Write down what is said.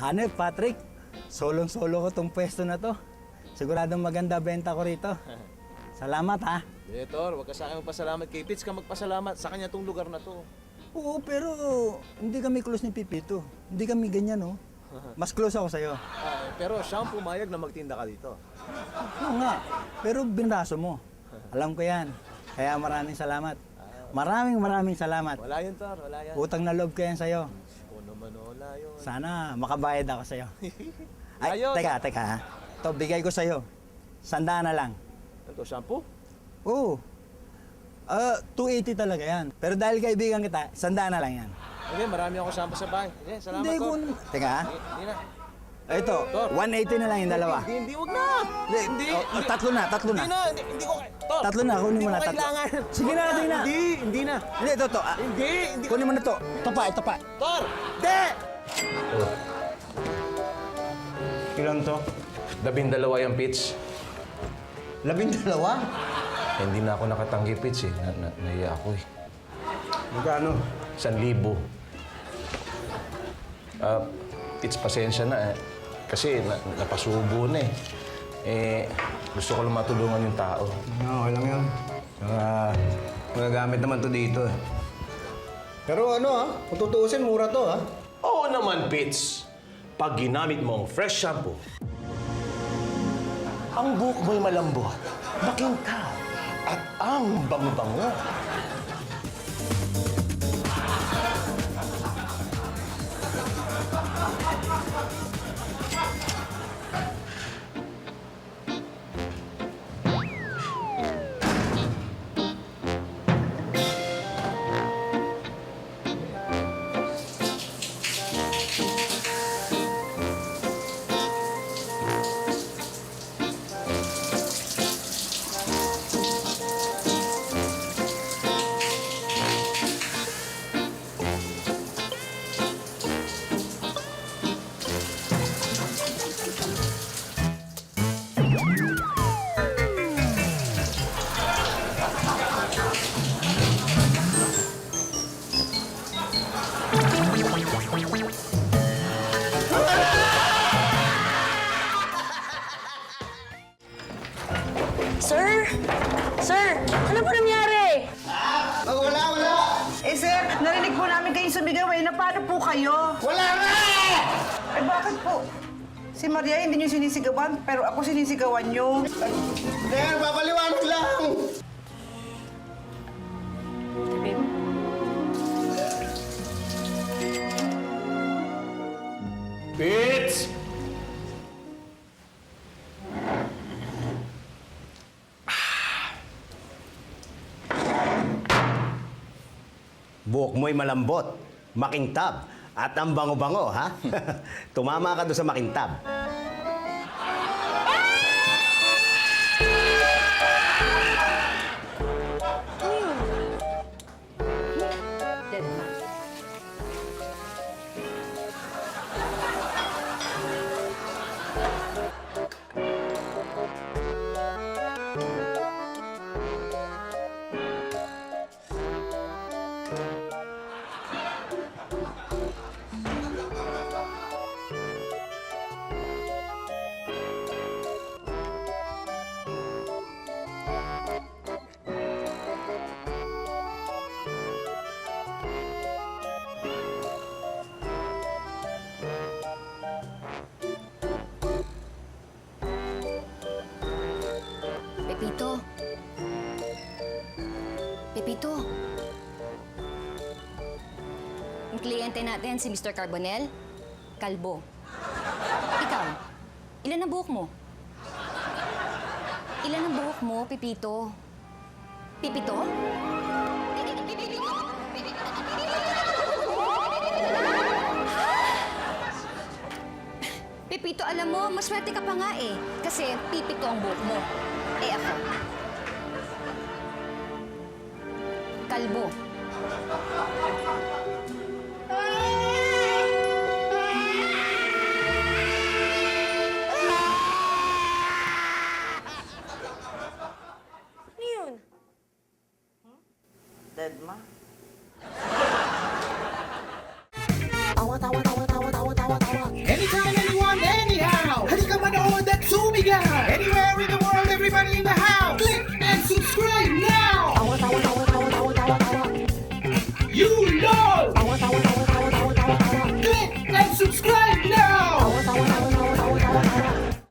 Hanep, Patrick, solong-solo ko tong pwesto na to. Siguradong maganda benta ko rito. Salamat, ha? Tor, huwag ka sa akin magpasalamat. Kay Pitch ka magpasalamat. Sa kanya tong lugar na to. Oo, pero hindi kami close ni Pipito. Hindi kami ganyan, no? Mas close ako sa'yo. Pero siya ang pumayag na magtinda ka dito. Oo nga, pero binraso mo. Alam ko yan. Kaya maraming salamat. Maraming salamat. Wala yun, Tor. Wala yan. Utang na loob ko yan sa'yo. Oo naman, wala yun. Sana makabayad ako sa'yo. Ay, Ayos. teka, ha? Ito, bigay ko sa'yo. 100 na lang. Ito, shampoo? Oo. 280 talaga yan. Pero dahil kaibigan kita, 100 na lang yan. Hindi, marami ako shampoo sa bahay. Hindi, salamat, Hindi Tor. Teka, ha? Hindi na. Ito, Tor. 180 na lang yung dalawa. Hindi, wag na. Hindi. Tatlo na. Hindi na, hindi ko, Tor. Tatlo na, kunin mo na, Hindi ko tatlo. kailangan. Sige na, sige na. Hindi na. Hindi, ito. Hindi Kunin mo na to. Ito pa. Tor! Hindi! Ilan to? 12 yung pitch. 12? Hindi na ako nakatanggi pitch eh. Naiya ako eh. Magkano? 1,000. Pitch, pasensya na eh. Kasi napasubo na eh. Gusto ko lang matulungan yung tao. Okay lang yan. Magagamit naman to dito eh. Pero kung tutuusin, mura to Oo naman, Pitch. Pag ginamit mo ang fresh shampoo, ang buhok mo'y malambot, makintab, at ang bango-bango. Sir? Sir, ano po nangyari? Wala! Eh sir, narinig po namin kayong sumigaw eh. Na paano po kayo? Wala nga! Eh bakit po? Si Maria hindi niyo sinisigawan, pero ako sinisigawan niyo. Hindi, papaliwanag lang! Pitch! Buhok mo'y malambot, makintab, at ang bango-bango, ha? Tumama ka doon sa makintab. Pepito. Pepito. Ang kliyente natin, si Mr. Carbonell, kalbo. Ikaw, ilan ang buhok mo? Ilan ang buhok mo, Pepito? Pipito? Pepito, alam mo, maswerte ka pa nga eh. Kasi pipito ang buhok mo. Eh ako. Kalbo. Ano yun? Dead ma? Anytime. You